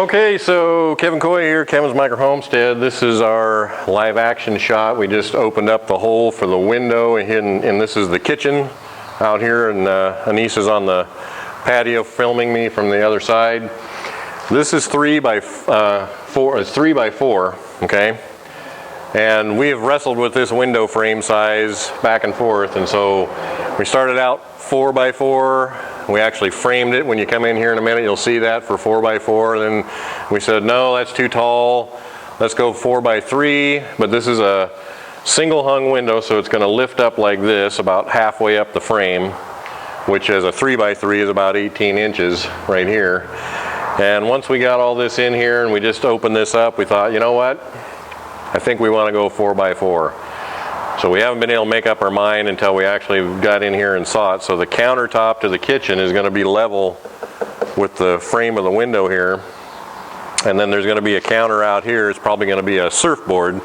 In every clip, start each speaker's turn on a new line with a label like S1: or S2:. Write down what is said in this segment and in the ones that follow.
S1: Okay, so Kevin Coy here, Kevin's Micro Homestead. This is our live action shot. We just opened up the hole for the window, and this is the kitchen out here, and Anise is on the patio filming me from the other side. This is 3 by 4, okay? And we have wrestled with this window frame size back and forth, and so we started out 4 by 4. We actually framed it. When you come in here in a minute, you'll see that for 4 by 4. Then we said, no, that's too tall. Let's go 4 by 3. But this is a single hung window, so it's going to lift up like this, about halfway up the frame, which as a 3 by 3 is about 18 inches right here. And once we got all this in here and we just opened this up, we thought, you know what? I think we want to go 4 by 4. So we haven't been able to make up our mind until we actually got in here and saw it. So the countertop to the kitchen is going to be level with the frame of the window here. And then there's going to be a counter out here. It's probably going to be a surfboard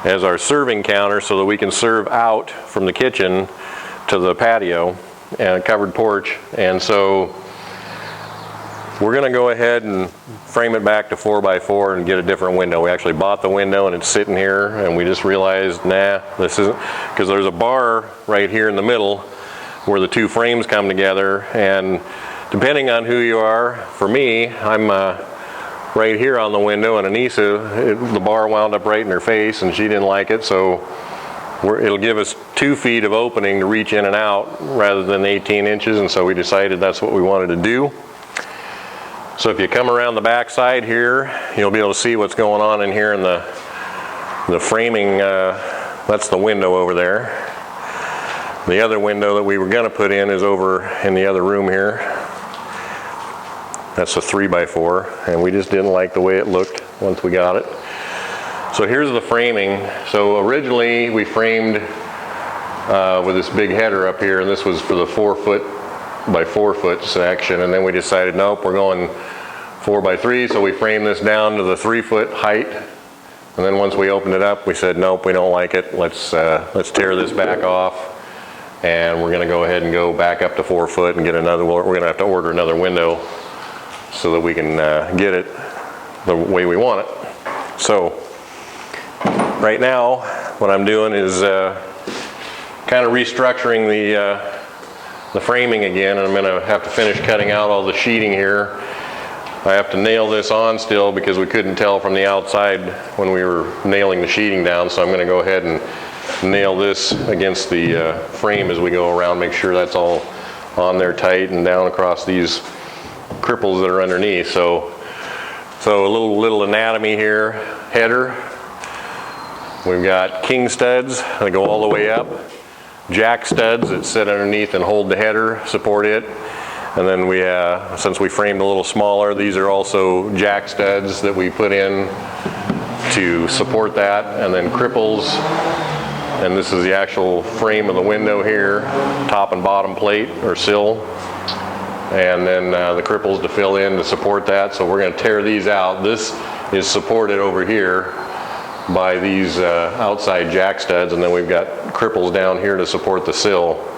S1: as our serving counter so that we can serve out from the kitchen to the patio and a covered porch. And so we're going to go ahead and frame it back to 4 by 4 and get a different window. We actually bought the window and it's sitting here, and we just realized, nah, this isn't, because there's a bar right here in the middle where the two frames come together, and depending on who you are, for me, I'm right here on the window, and Anissa, the bar wound up right in her face and she didn't like it, so it'll give us 2 feet of opening to reach in and out rather than 18 inches, and so we decided that's what we wanted to do. So if you come around the back side here, you'll be able to see what's going on in here in the framing. That's the window over there. The other window that we were going to put in is over in the other room here. That's a 3 by 4, and we just didn't like the way it looked once we got it. So here's the framing. So originally we framed with this big header up here, and this was for the 4 foot by 4 foot section, and then we decided, nope, we're going 4 by 3, so we framed this down to the 3 foot height, and then once we opened it up, we said, nope, we don't like it, let's tear this back off, and we're going to go ahead and go back up to 4 foot and get another. We're going to have to order another window so that we can get it the way we want it. So right now what I'm doing is kind of restructuring the framing again, and I'm going to have to finish cutting out all the sheeting here. I have to nail this on still because we couldn't tell from the outside when we were nailing the sheeting down, so I'm going to go ahead and nail this against the frame as we go around, make sure that's all on there tight and down across these cripples that are underneath. So a little anatomy here. Header, we've got king studs that go all the way up, jack studs that sit underneath and hold the header, support it, and then we since we framed a little smaller, these are also jack studs that we put in to support that, and then cripples, and this is the actual frame of the window here, top and bottom plate or sill, and then the cripples to fill in to support that. So we're going to tear these out. This is supported over here by these outside jack studs, and then we've got cripples down here to support the sill.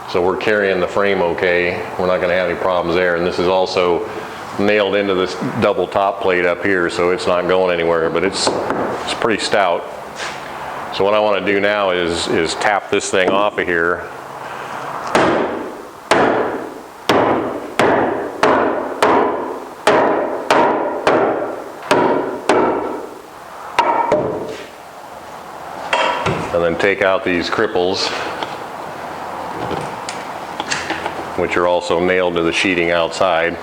S1: So we're carrying the frame okay. We're not going to have any problems there. And this is also nailed into this double top plate up here, so it's not going anywhere, but it's pretty stout. So what I want to do now is tap this thing off of here. And then take out these cripples, which are also nailed to the sheeting outside.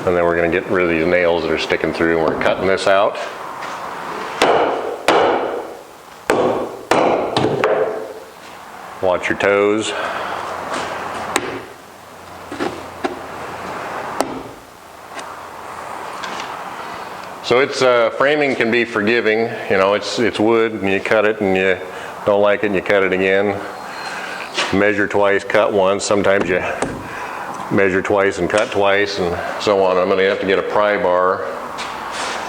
S1: And then we're going to get rid of these nails that are sticking through, and we're cutting this out. Watch your toes. So it's framing can be forgiving, you know, it's wood, and you cut it and you don't like it and you cut it again. Measure twice, cut once. Sometimes you measure twice and cut twice and so on. I'm going to have to get a pry bar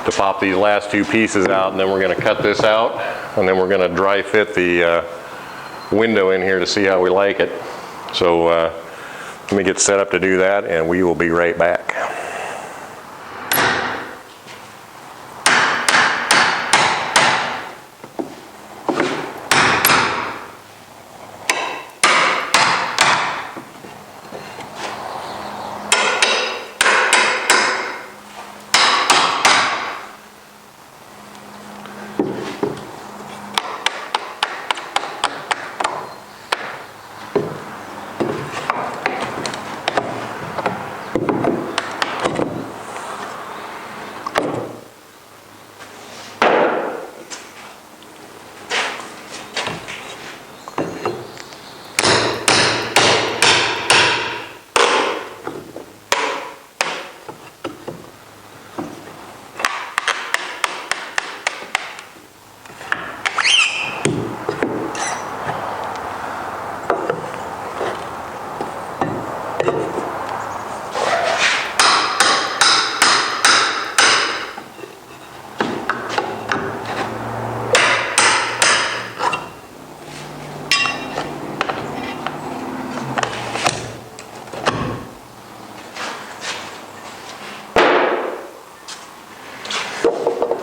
S1: to pop these last 2 pieces out, and then we're going to cut this out, and then we're going to dry fit the window in here to see how we like it. So let me get set up to do that, and we will be right back.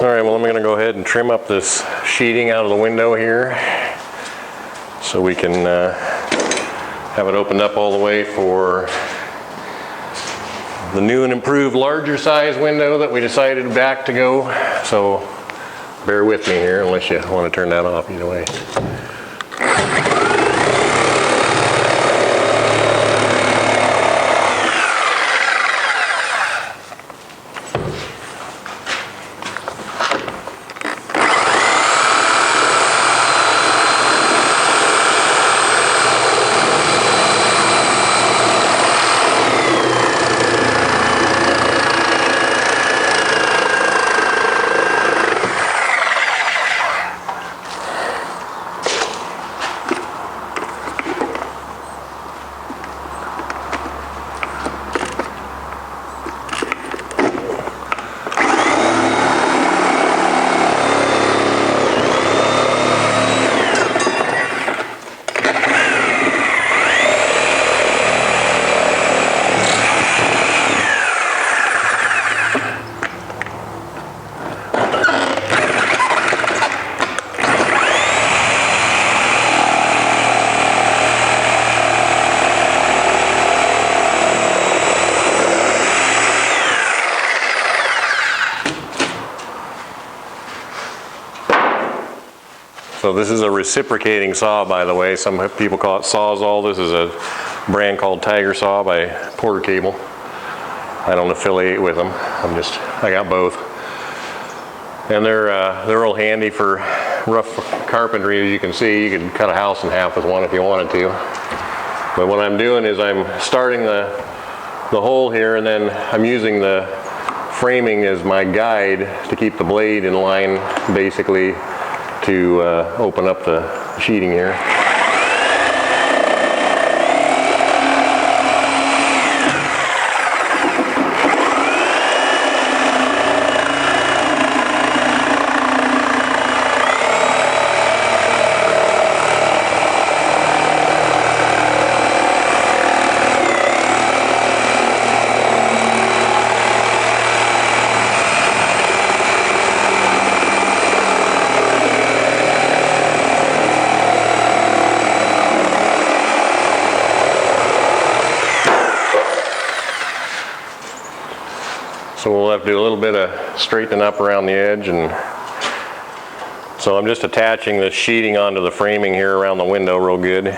S1: All right, well, I'm going to go ahead and trim up this sheeting out of the window here so we can have it opened up all the way for the new and improved larger size window that we decided back to go. So bear with me here unless you want to turn that off either way. So this is a reciprocating saw, by the way. Some people call it Sawzall. This is a brand called Tiger Saw by Porter Cable. I don't affiliate with them. I got both. And they're real handy for rough carpentry. As you can see, you could cut a house in half with one if you wanted to. But what I'm doing is I'm starting the hole here, and then I'm using the framing as my guide to keep the blade in line, basically, to open up the sheeting here. So we'll have to do a little bit of straightening up around the edge, and so I'm just attaching the sheeting onto the framing here around the window real good.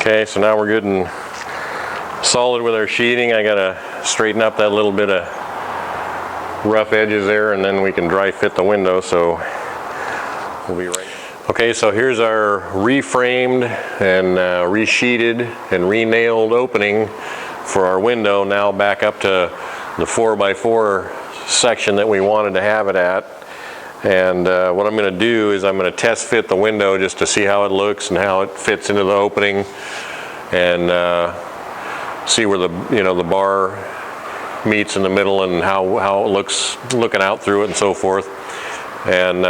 S1: Okay, so now we're good and solid with our sheeting. I gotta straighten up that little bit of rough edges there, and then we can dry fit the window, so we'll be right. Okay, so here's our reframed and resheeted and re-nailed opening for our window, now back up to the 4x4 section that we wanted to have it at. And what I'm going to do is I'm going to test fit the window just to see how it looks and how it fits into the opening, and see where the bar meets in the middle and how it looks looking out through it and so forth. And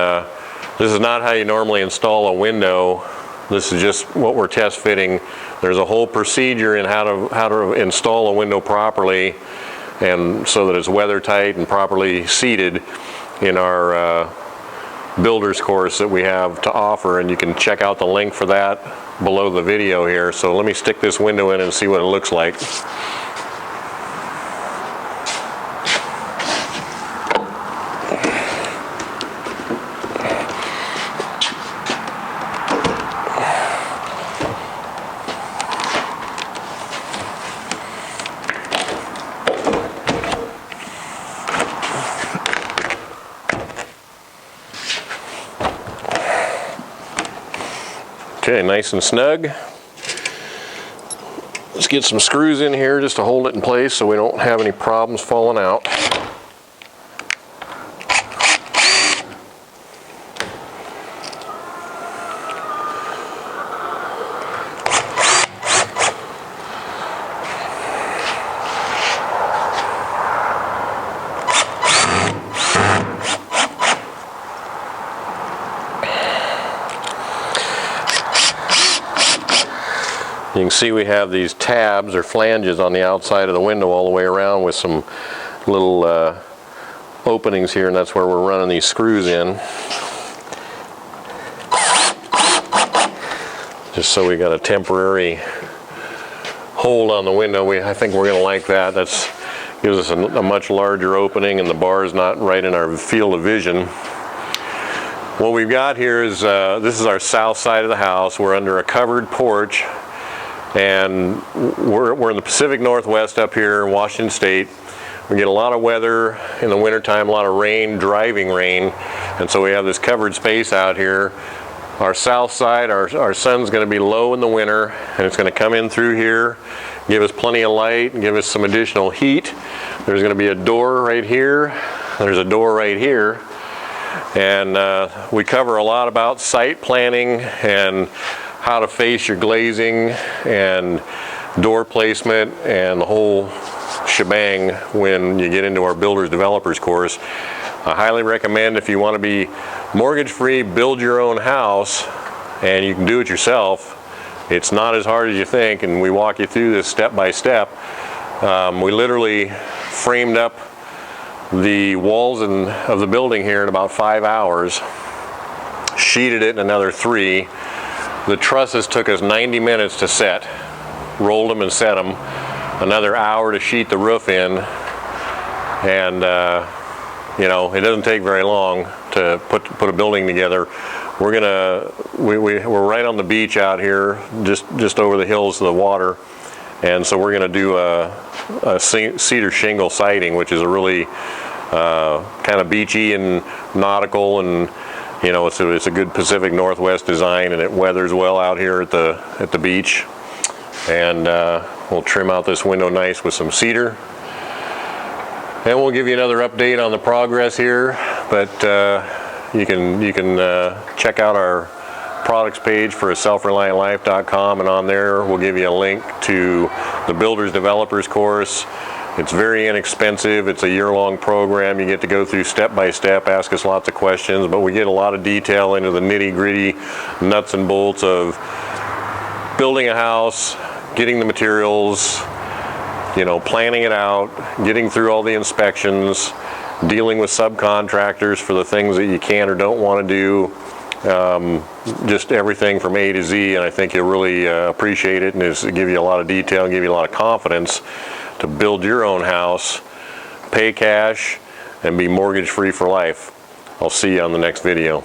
S1: this is not how you normally install a window. This is just what we're test fitting. There's a whole procedure in how to install a window properly, and so that it's weather tight and properly seated in our builder's course that we have to offer, and you can check out the link for that below the video here. So let me stick this window in and see what it looks like. Okay, nice and snug. Let's get some screws in here just to hold it in place so we don't have any problems falling out. You can see we have these tabs or flanges on the outside of the window all the way around with some little openings here, and that's where we're running these screws in. Just so we got a temporary hold on the window. I think we're going to like that. That gives us a much larger opening, and the bar is not right in our field of vision. What we've got here is, this is our south side of the house. We're under a covered porch. And we're in the Pacific Northwest up here in Washington State. We get a lot of weather in the wintertime, a lot of rain, driving rain, and so we have this covered space out here. Our south side, our sun's going to be low in the winter, and it's going to come in through here, give us plenty of light, and give us some additional heat. There's going to be a door right here. There's a door right here. And we cover a lot about site planning and how to face your glazing and door placement and the whole shebang when you get into our builders developers course. I highly recommend, if you want to be mortgage free, build your own house, and you can do it yourself. It's not as hard as you think, and we walk you through this step by step. We literally framed up the walls of the building here in about 5 hours, sheeted it in another 3. The trusses took us 90 minutes to set, rolled them and set them, another hour to sheet the roof in, and you know, it doesn't take very long to put a building together. We're right on the beach out here, just over the hills of the water, and so we're going to do a cedar shingle siding, which is a really kind of beachy and nautical, and you know, it's a good Pacific Northwest design, and it weathers well out here at the beach. And we'll trim out this window nice with some cedar. And we'll give you another update on the progress here. But you can check out our products page for selfreliantlife.com, and on there we'll give you a link to the Builders Developers course. It's very inexpensive. It's a year-long program. You get to go through step by step, ask us lots of questions, but we get a lot of detail into the nitty-gritty nuts and bolts of building a house, getting the materials, you know, planning it out, getting through all the inspections, dealing with subcontractors for the things that you can or don't want to do. Just everything from A to Z, and I think you'll really appreciate it, and it'll give you a lot of detail and give you a lot of confidence to build your own house, pay cash, and be mortgage free for life. I'll see you on the next video.